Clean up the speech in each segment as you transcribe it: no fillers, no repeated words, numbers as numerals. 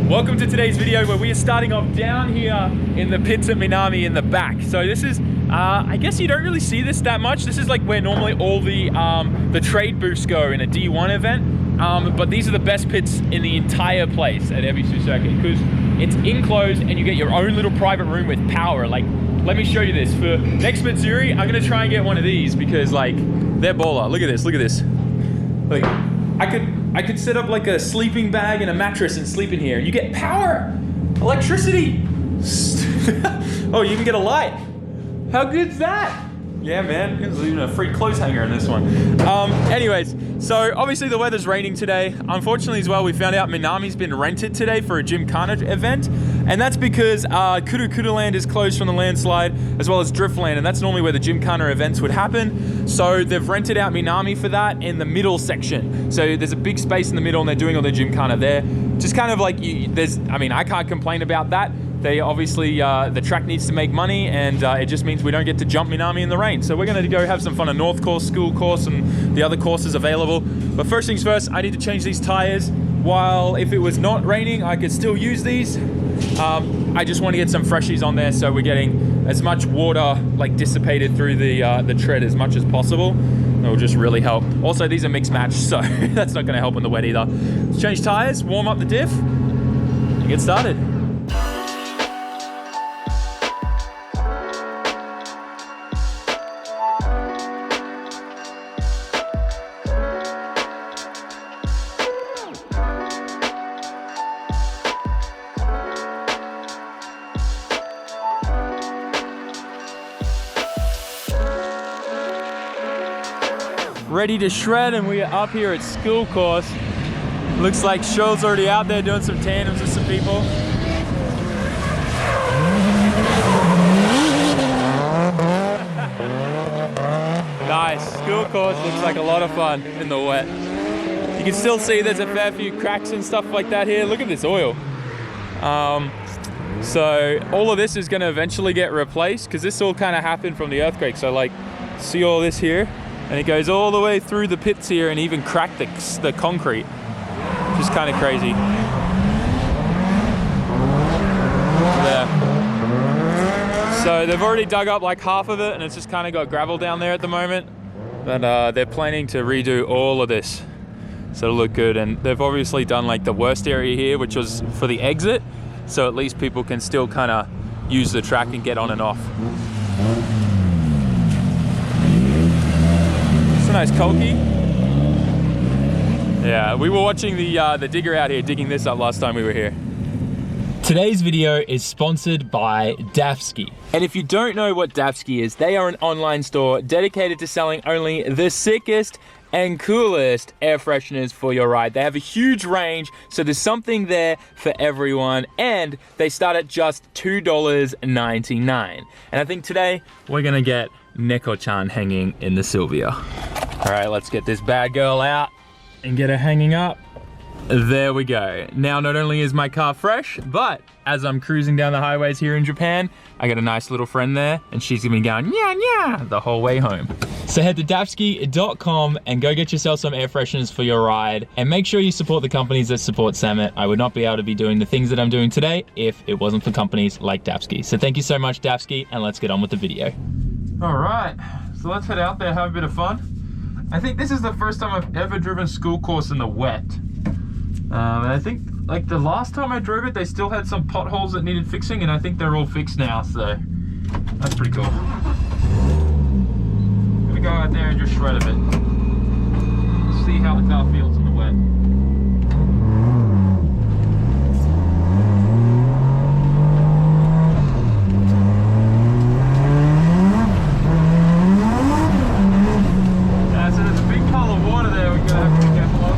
Welcome to today's video where we are starting off down here in the pits at Minami in the back. So this is, I guess you don't really see this that much. This is like where normally all the trade booths go in a D1 event. But these are the best pits in the entire place at Ebisu Circuit because it's enclosed and you get your own little private room with power. Like, let me show you this. For next Matsuri, I'm gonna try and get one of these because like, they're baller. Look at this, look at this. Like, I could set up like a sleeping bag and a mattress and sleep in here. You get power, electricity. Oh, you even get a light. How good's that? Yeah, man, there's even a free clothes hanger in this one. Anyways, so obviously the weather's raining today. Unfortunately as well, we found out Minami's been rented today for a Gymkhana event. And that's because Kuru Land is closed from the landslide, as well as Driftland, and that's normally where the Gymkhana events would happen. So they've rented out Minami for that in the middle section. So there's a big space in the middle and they're doing all the Gymkhana there. Just kind of like, I can't complain about that. They obviously, the track needs to make money and it just means we don't get to jump Minami in the rain. So we're gonna go have some fun on North Course, School Course, and the other courses available. But first things first, I need to change these tires. While if it was not raining, I could still use these. I just want to get some freshies on there so we're getting as much water like dissipated through the tread as much as possible. It will just really help. Also, these are mixed match, so that's not gonna help in the wet either. Let's change tires, warm up the diff, and get started. Ready to shred, and we are up here at School Course. Looks like Shoal's already out there doing some tandems with some people. Nice, School Course looks like a lot of fun in the wet. You can still see there's a fair few cracks and stuff like that here. Look at this oil. So all of this is gonna eventually get replaced because this all kind of happened from the earthquake. So like, see all this here? And it goes all the way through the pits here and even cracked the concrete. Just kind of crazy. There. So they've already dug up like half of it and it's just kind of got gravel down there at the moment. But they're planning to redo all of this. So it'll look good. And they've obviously done like the worst area here, which was for the exit. So at least people can still kind of use the track and get on and off. A nice Kolky. Yeah, we were watching the digger out here digging this up last time we were here. Today's video is sponsored by Dafsky. And if you don't know what Dafsky is, they are an online store dedicated to selling only the sickest and coolest air fresheners for your ride. They have a huge range, so there's something there for everyone, and they start at just $2.99. And I think today we're gonna get Neko-chan hanging in the Sylvia. All right, let's get this bad girl out and get her hanging up. There we go. Now, not only is my car fresh, but as I'm cruising down the highways here in Japan, I got a nice little friend there, and she's gonna be going, nya, nya, the whole way home. So head to dafsky.com and go get yourself some air fresheners for your ride, and make sure you support the companies that support SAMMIT. I would not be able to be doing the things that I'm doing today if it wasn't for companies like Dafsky. So thank you so much, Dafsky, and let's get on with the video. All right, so let's head out there, have a bit of fun. I think this is the first time I've ever driven School Course in the wet. And I think like the last time I drove it, they still had some potholes that needed fixing, and I think they're all fixed now, so that's pretty cool. I'm gonna go out there and just shred a bit. See how the car feels in the wet. So there's a big pile of water there we're gonna have to be careful of.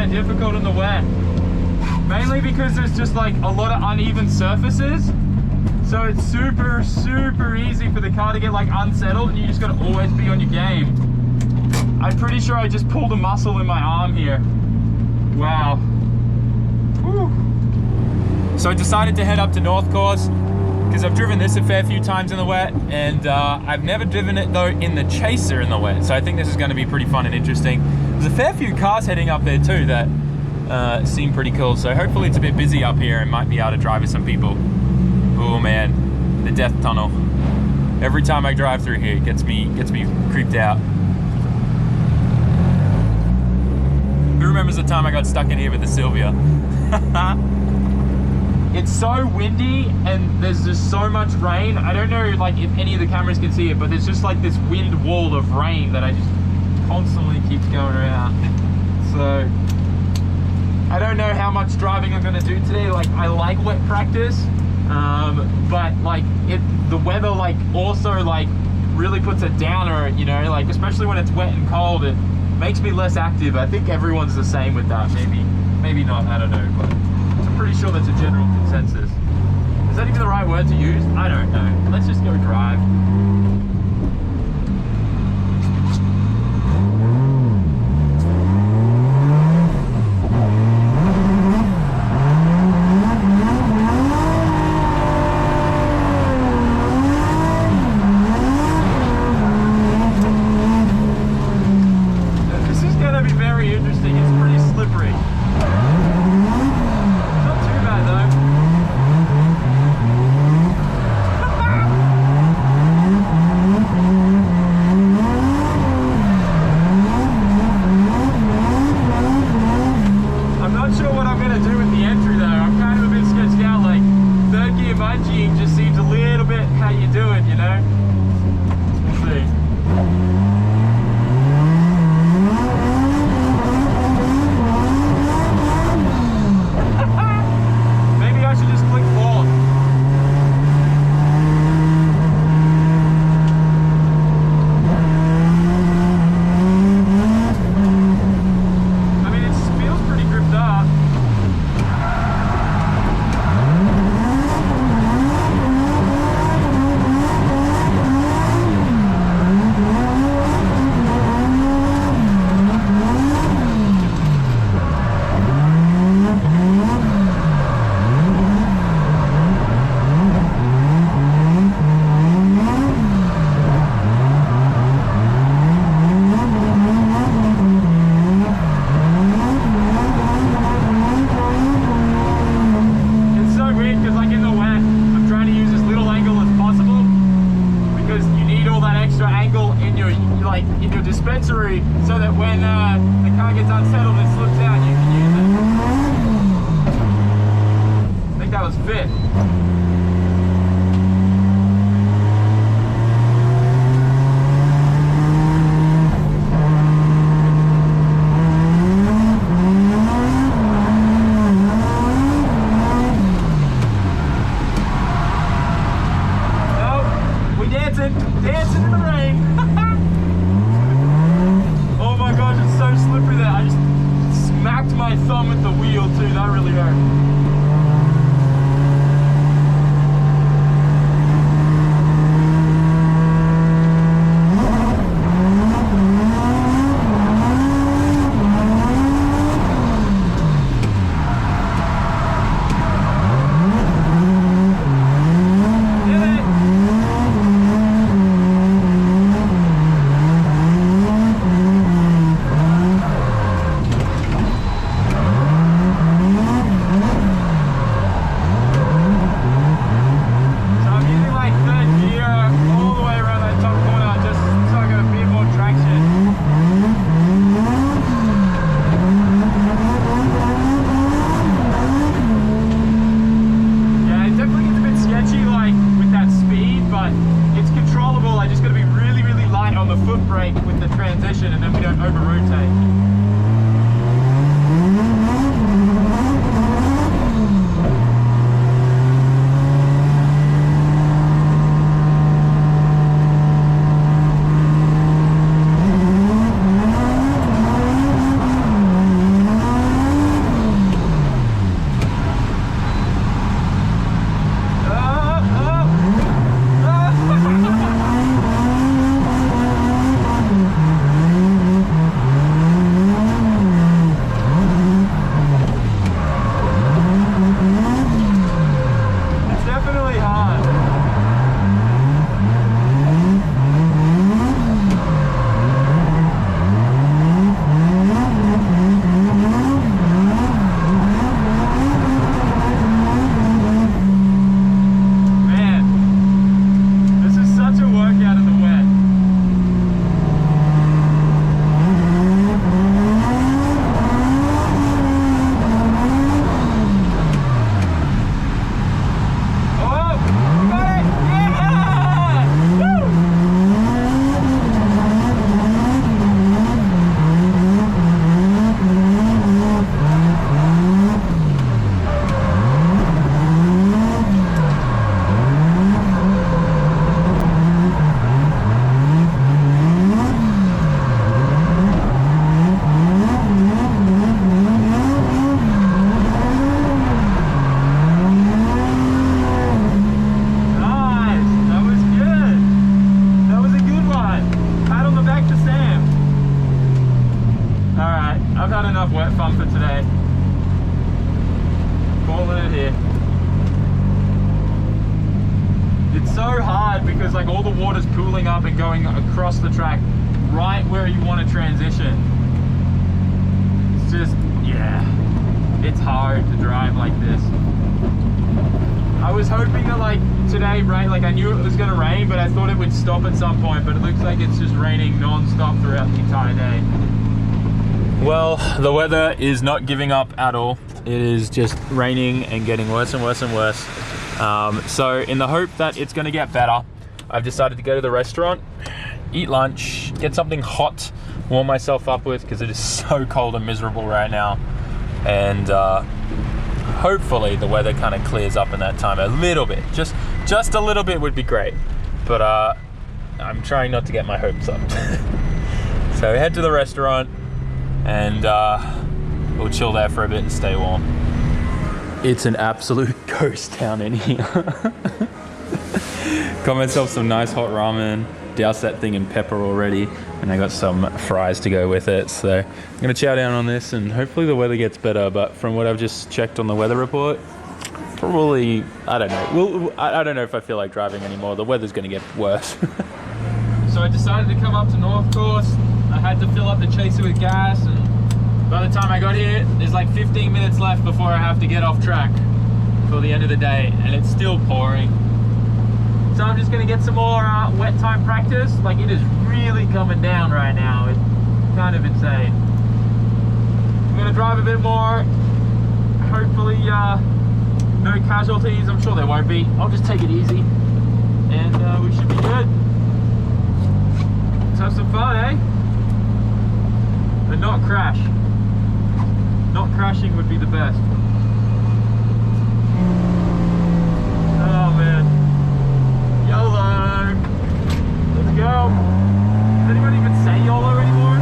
of difficult in the wet. Mainly because there's just like a lot of uneven surfaces. So it's super, super easy for the car to get like unsettled, and you just gotta always be on your game. I'm pretty sure I just pulled a muscle in my arm here. Wow. Whew. So I decided to head up to North Course because I've driven this a fair few times in the wet, and I've never driven it though in the Chaser in the wet. So I think this is gonna be pretty fun and interesting. There's a fair few cars heading up there too that seem pretty cool. So hopefully it's a bit busy up here and might be able to drive with some people. Oh man, the death tunnel. Every time I drive through here, it gets me creeped out. Who remembers the time I got stuck in here with the Sylvia? It's so windy and there's just so much rain. I don't know like if any of the cameras can see it, but there's just like this wind wall of rain that I just constantly keeps going around. So I don't know how much driving I'm gonna do today. Like I like wet practice. But like the weather like also like really puts a downer, you know, like especially when it's wet and cold, it makes me less active. I think everyone's the same with that. Maybe not, I don't know, but I'm pretty sure that's a general consensus. Is that even the right word to use? I don't know. Let's just go drive. So that when the car gets unsettled and slips out, you can use it. I think that was fit. Oh, we dancing in the rain. Oh my gosh, it's so slippery there. I just smacked my thumb with the wheel too. That really hurt. With the transition, and then we don't over rotate. it's so hard because like all the water's pooling up and going across the track right where you want to transition. It's just, yeah, it's hard to drive like this. I was hoping that like today, right, like I knew it was gonna rain, but I thought it would stop at some point, but it looks like it's just raining non-stop throughout the entire day. Well, the weather is not giving up at all. It is just raining and getting worse and worse and worse. So in the hope that it's gonna get better, I've decided to go to the restaurant, eat lunch, get something hot, warm myself up with, because it is so cold and miserable right now. And hopefully the weather kind of clears up in that time a little bit. Just a little bit would be great. But I'm trying not to get my hopes up. So we head to the restaurant and we'll chill there for a bit and stay warm. It's an absolute ghost town in here. Got myself some nice hot ramen, doused that thing in pepper already, and I got some fries to go with it. So I'm gonna chow down on this and hopefully the weather gets better, but from what I've just checked on the weather report, probably, I don't know. I don't know if I feel like driving anymore. The weather's gonna get worse. So I decided to come up to North Course. I had to fill up the chaser with gas, and by the time I got here, there's like 15 minutes left before I have to get off track for the end of the day, and it's still pouring. So I'm just gonna get some more wet time practice. Like, it is really coming down right now. It's kind of insane. I'm gonna drive a bit more. Hopefully no casualties. I'm sure there won't be. I'll just take it easy and we should be good. Let's have some fun, eh? But not crash. Not crashing would be the best. Oh man. YOLO! Let's go! Does anyone even say YOLO anymore?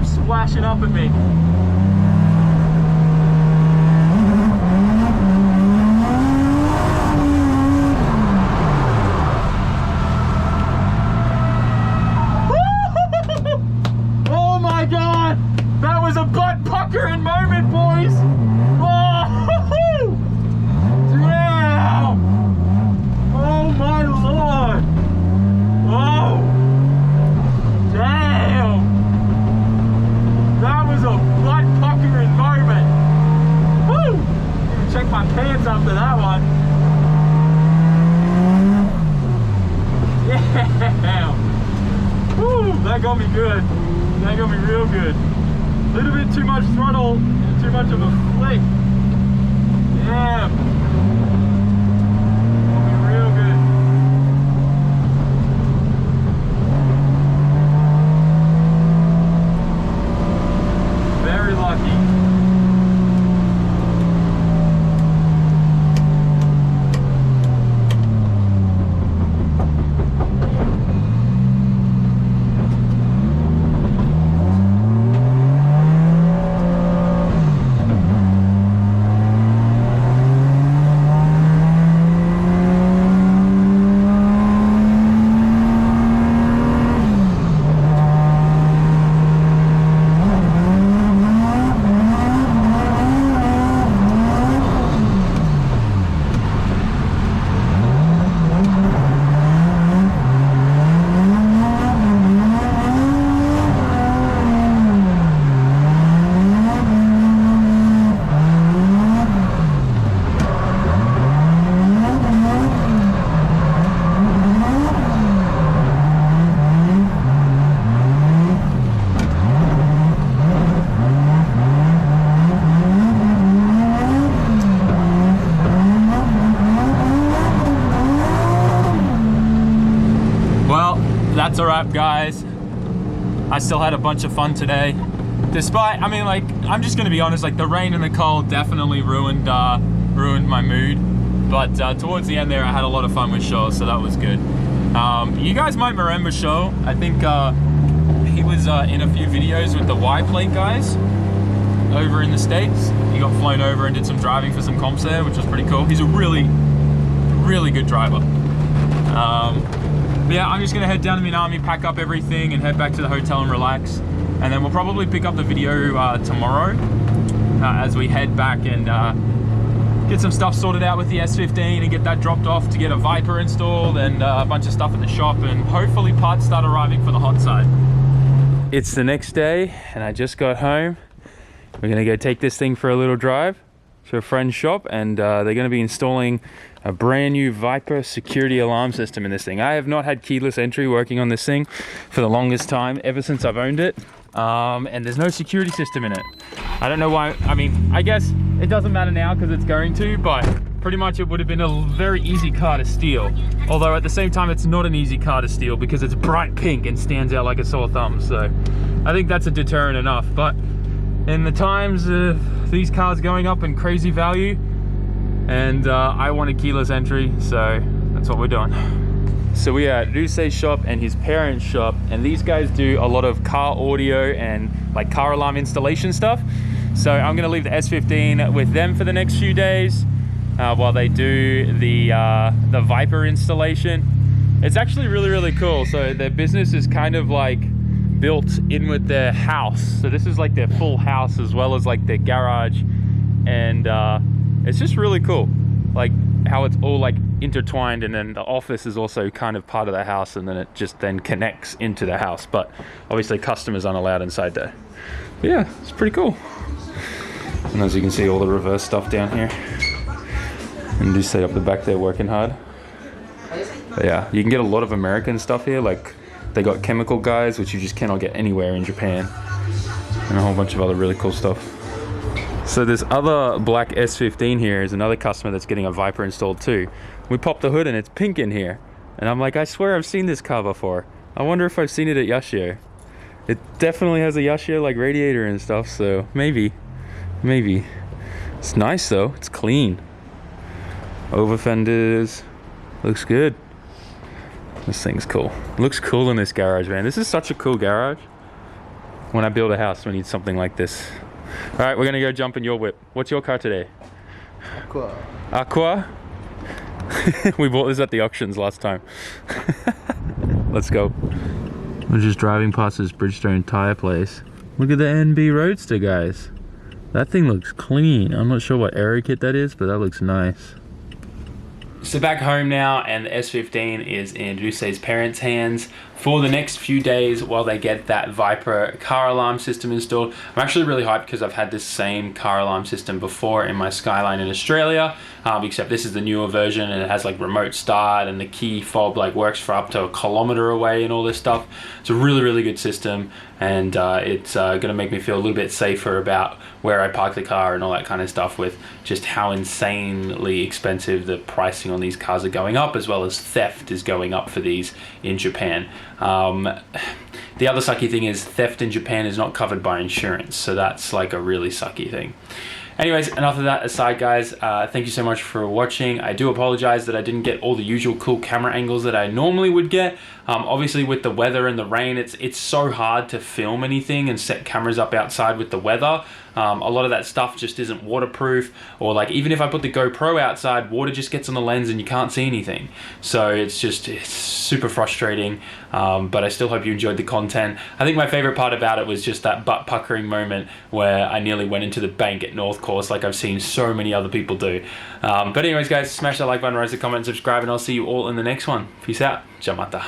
Splashing up at me. Oh my god! That was a butt puckering moment, boys! Oh, damn! Oh my lord! Oh! Damn! That was a butt-puckering moment. Woo! Even check my pants after that one. Yeah! Woo! That got me good. That got me real good. A little bit too much throttle and too much of a flick. Damn! Got me real good. that's a wrap, guys. I still had a bunch of fun today. Despite, I mean, like, I'm just gonna be honest, like the rain and the cold definitely ruined my mood. But towards the end there, I had a lot of fun with Shaw, so that was good. You guys might remember Shaw. I think he was in a few videos with the Y-Plate guys over in the States. He got flown over and did some driving for some comps there, which was pretty cool. He's a really, really good driver. But yeah, I'm just gonna head down to Minami, pack up everything and head back to the hotel and relax. And then we'll probably pick up the video tomorrow as we head back and get some stuff sorted out with the S15 and get that dropped off to get a Viper installed and a bunch of stuff at the shop, and hopefully parts start arriving for the hot side. It's the next day and I just got home. We're gonna go take this thing for a little drive to a friend's shop, and they're gonna be installing a brand new Viper security alarm system in this thing. I have not had keyless entry working on this thing for the longest time, ever since I've owned it. And there's no security system in it. I don't know why. I mean, I guess it doesn't matter now because it's going to, but pretty much it would have been a very easy car to steal. Although at the same time, it's not an easy car to steal because it's bright pink and stands out like a sore thumb. So I think that's a deterrent enough. But in the times of these cars going up in crazy value, and I wanted keyless entry, so that's what we're doing. So we are at Rusei's shop and his parents' shop, and these guys do a lot of car audio and like car alarm installation stuff. So I'm gonna leave the S15 with them for the next few days while they do the Viper installation. It's actually really, really cool. So their business is kind of like built in with their house. So this is like their full house as well as like their garage, and it's just really cool, like how it's all like intertwined, and then the office is also kind of part of the house, and then it just then connects into the house, but obviously customers aren't allowed inside there. But yeah, it's pretty cool. And as you can see, all the reverse stuff down here, and do stay up the back there working hard. But yeah, you can get a lot of American stuff here, like they got chemical guys, which you just cannot get anywhere in Japan, and a whole bunch of other really cool stuff. So this other black S15 here is another customer that's getting a Viper installed too. We popped the hood and it's pink in here, and I'm like, I swear I've seen this car before. I wonder if I've seen it at Yashio. It definitely has a Yashio like radiator and stuff, so maybe. It's nice though, it's clean. Over fenders, looks good. This thing's cool. Looks cool in this garage, man. This is such a cool garage. When I build a house, we need something like this. All right, we're gonna go jump in your whip. What's your car today? Aqua? We bought this at the auctions last time. Let's go. We're just driving past this Bridgestone tire place. Look at the NB Roadster, guys. That thing looks clean. I'm not sure what aero kit that is, but that looks nice. So back home now, and the S15 is in Rusei's parents' hands for the next few days while they get that Viper car alarm system installed. I'm actually really hyped because I've had this same car alarm system before in my Skyline in Australia, except this is the newer version, and it has like remote start, and the key fob like works for up to 1 kilometer away and all this stuff. It's a really, really good system, and it's gonna make me feel a little bit safer about where I park the car and all that kind of stuff, with just how insanely expensive the pricing on these cars are going up, as well as theft is going up for these in Japan. The other sucky thing is theft in Japan is not covered by insurance, so that's like a really sucky thing. Anyways, enough of that aside, guys. Thank you so much for watching. I do apologize that I didn't get all the usual cool camera angles that I normally would get. Obviously with the weather and the rain, it's so hard to film anything and set cameras up outside with the weather. A lot of that stuff just isn't waterproof, or like even if I put the GoPro outside, water just gets on the lens and you can't see anything. So it's super frustrating, but I still hope you enjoyed the content. I think my favorite part about it was just that butt puckering moment where I nearly went into the bank at North Course like I've seen so many other people do. But anyways, guys, smash that like button, raise the comment, subscribe, and I'll see you all in the next one. Peace out. Jamata.